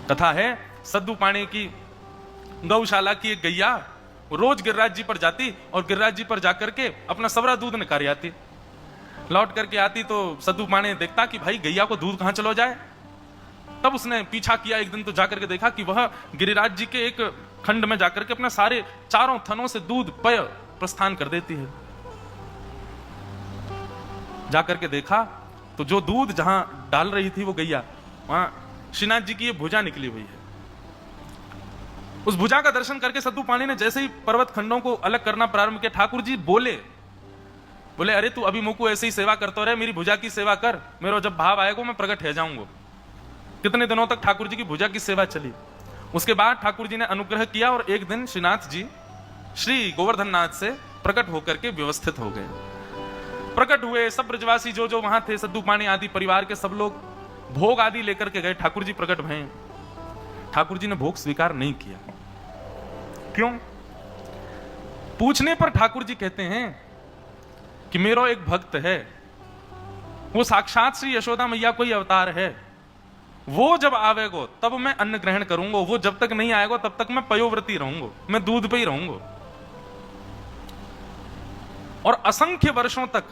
कथा है सद्दू पाणी की गौशाला की एक गैया रोज गिरिराज जी पर जाती और गिरिराज जी पर जाकर के अपना सवरा दूध निकाल आती। लौट करके आती तो सद्दू पाणी देखता कि भाई गैया को दूध कहां चलो जाए। तब उसने पीछा किया, एक दिन तो जाकर के देखा कि वह गिरिराज जी के एक खंड में जाकर के अपना सारे चारों थनों से दूध पय प्रस्थान कर देती है। जाकर के देखा तो जो दूध जहां डाल रही थी वो गैया, वहां श्रीनाथ जी की ये भुजा निकली हुई है। उस भुजा का दर्शन करके सद्दू पाणी ने जैसे ही पर्वत खंडों को अलग करना प्रारंभ किया, ठाकुर जी बोले अरे तू अभी मुझको ऐसे ही सेवा करता रहे, मेरी भुजा की सेवा कर, मेरा जब भाव आएगा मैं प्रकट हो जाऊंगा। कितने दिनों तक ठाकुर जी की भुजा की सेवा चली। उसके बाद ठाकुर जी ने अनुग्रह किया और एक दिन श्रीनाथ जी श्री गोवर्धन नाथ से प्रकट होकर के व्यवस्थित हो गए। प्रकट हुए, सब ब्रजवासी जो जो वहां थे, सद्दू पाणी आदि परिवार के सब लोग भोग आदि लेकर के गए। ठाकुर जी प्रकट भये। ठाकुर जी ने भोग स्वीकार नहीं किया। क्यों? पूछने पर ठाकुर जी कहते हैं कि मेरा एक भक्त है, वो साक्षात श्री यशोदा मैया कोई अवतार है, वो जब आवेगो तब मैं अन्न ग्रहण करूंगा, वो जब तक नहीं आएगा तब तक मैं पयोव्रती रहूंगा, मैं दूध पे ही रहूंगा। और असंख्य वर्षों तक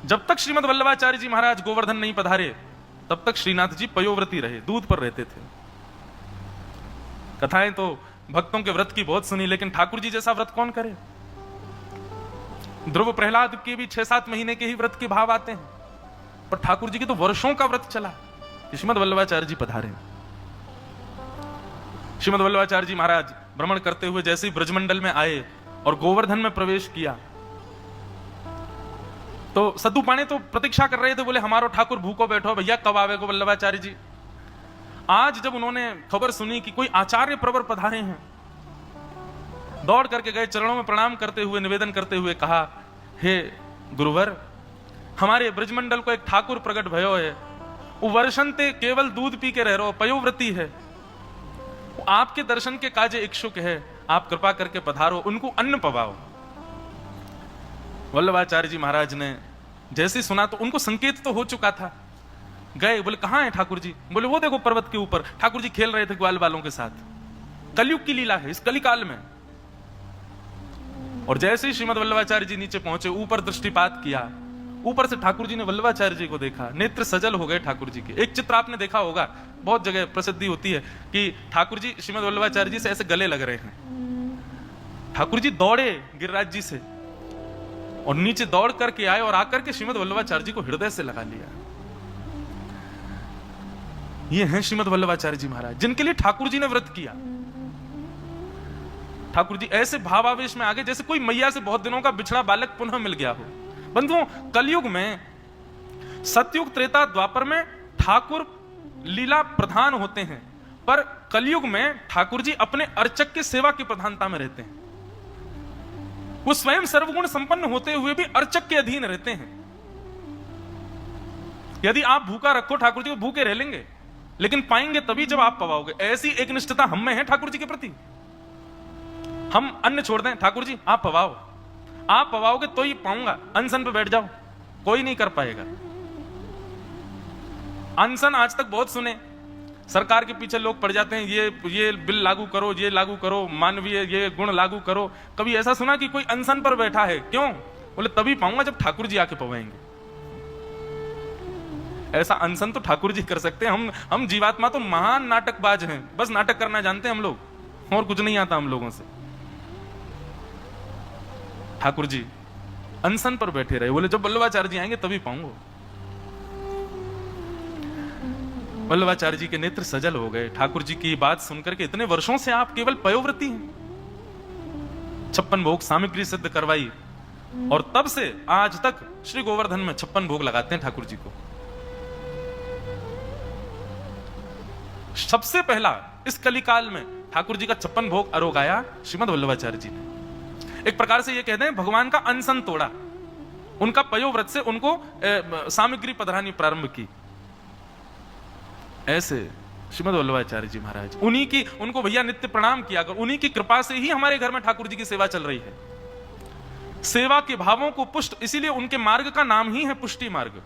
जब तक श्रीमद वल्लभाचार्य जी महाराज गोवर्धन नहीं पधारे तब तक श्रीनाथ जी पयोव्रती रहे, दूध पर रहते थे। कथाएं तो भक्तों के व्रत की बहुत सुनी, लेकिन ठाकुर जी जैसा व्रत कौन करे। ध्रुव प्रहलाद के भी 6-7 महीने के ही व्रत के भाव आते हैं, पर ठाकुर जी के तो वर्षों का व्रत चला। श्रीमद वल्लभाचार्य जी पधारे। श्रीमद वल्लभाचार्य जी महाराज भ्रमण करते हुए जैसे ही ब्रजमंडल में आए और गोवर्धन में प्रवेश किया तो सद्दू पाणी तो प्रतीक्षा कर रहे थे, बोले हमारो ठाकुर भूखो बैठो भैया, कब आवेगो वल्लभाचार्य जी। आज जब उन्होंने खबर सुनी कि कोई आचार्य प्रवर पधारे हैं, दौड़ करके गए, चरणों में प्रणाम करते हुए निवेदन करते हुए कहा, हे गुरुवर, हमारे ब्रजमंडल को एक ठाकुर प्रकट भयो है, वो वर्षंते केवल दूध पी के रह रहो, पयोव्रती है, आपके दर्शन के काजे इच्छुक है, आप कृपा करके पधारो, उनको अन्न पवाओ। वल्लभाचार्य जी महाराज ने जैसे सुना तो उनको संकेत तो हो चुका था। गए, बोले कहां है ठाकुर जी? बोले वो देखो पर्वत के ऊपर ठाकुर जी खेल रहे थे ग्वाल वालों के साथ। कलयुग की लीला है, इस कलिकाल में। और जैसे ही श्रीमद वल्लभाचार्य जी नीचे पहुंचे, ऊपर दृष्टिपात किया, ऊपर से ठाकुर जी ने वल्लभाचार्य जी को देखा, नेत्र सजल हो गए ठाकुर जी के। एक चित्र आपने देखा होगा, बहुत जगह प्रसिद्धि होती है कि ठाकुर जी श्रीमद वल्लभाचार्य जी से ऐसे गले लग रहे हैं। ठाकुर जी दौड़े गिरिराज जी से और नीचे दौड़ करके आए और आकर के श्रीमद वल्लभाचार्य जी को हृदय से लगा लिया। ये हैं श्रीमद वल्लभाचार्य जी महाराज, जिनके लिए ठाकुर जी ने व्रत किया। ठाकुर जी ऐसे भावावेश में आगे जैसे कोई मैया से बहुत दिनों का बिछड़ा बालक पुनः मिल गया हो। बंधुओं, कलयुग में, सतयुग, त्रेता, द्वापर में ठाकुर लीला प्रधान होते हैं, पर कलयुग में ठाकुर जी अपने अर्चक के सेवा की प्रधानता में रहते हैं। वो स्वयं सर्वगुण संपन्न होते हुए भी अर्चक के अधीन रहते हैं। यदि आप भूखा रखो ठाकुर जी को, भूखे रह लेंगे, लेकिन पाएंगे तभी जब आप पवाओगे। ऐसी एक निष्ठता हम में है ठाकुर जी के प्रति। हम अन्न छोड़ दें, ठाकुर जी आप पवाओ, आप पवाओगे तो ही पाऊंगा, अनशन पे बैठ जाओ, कोई नहीं कर पाएगा। अनशन आज तक बहुत सुने, सरकार के पीछे लोग पड़ जाते हैं, ये बिल लागू करो, ये लागू करो, मानवीय ये गुण लागू करो। कभी ऐसा सुना कि कोई अनशन पर बैठा है? क्यों? बोले तभी पाऊंगा जब ठाकुर जी आके पवाएंगे। ऐसा अनशन तो ठाकुर जी कर सकते हैं। हम जीवात्मा तो महान नाटकबाज हैं, बस नाटक करना जानते हैं हम लोग, और कुछ नहीं आता हम लोगों से। ठाकुर जी अनशन पर बैठे रहे, बोले जब वल्लभाचार्य जी आएंगे तभी पाऊंगा। वल्लभाचार्य जी के नेत्र सजल हो गए। ठाकुर जी की बात सुनकर के, इतने वर्षों से आप केवल पयोव्रती हैं, 56 भोग सामग्री सिद्ध करवाई, और तब से आज तक श्री गोवर्धन में 56 भोग लगाते हैं ठाकुर जी को। सबसे पहला इस कलिकाल में ठाकुर जी का 56 भोग अरोगाया श्रीमद वल्लभाचार्य जी ने। एक प्रकार से ये कहते हैं भगवान का अनशन तोड़ा, उनका पयोव्रत से उनको सामग्री पधरानी प्रारंभ की। ऐसे श्रीमद वल्लभाचार्य जी महाराज, उन्हीं की, उनको भैया नित्य प्रणाम किया कर, उन्हीं की कृपा से ही हमारे घर में ठाकुर जी की सेवा चल रही है। सेवा के भावों को पुष्ट, इसीलिए उनके मार्ग का नाम ही है पुष्टि मार्ग।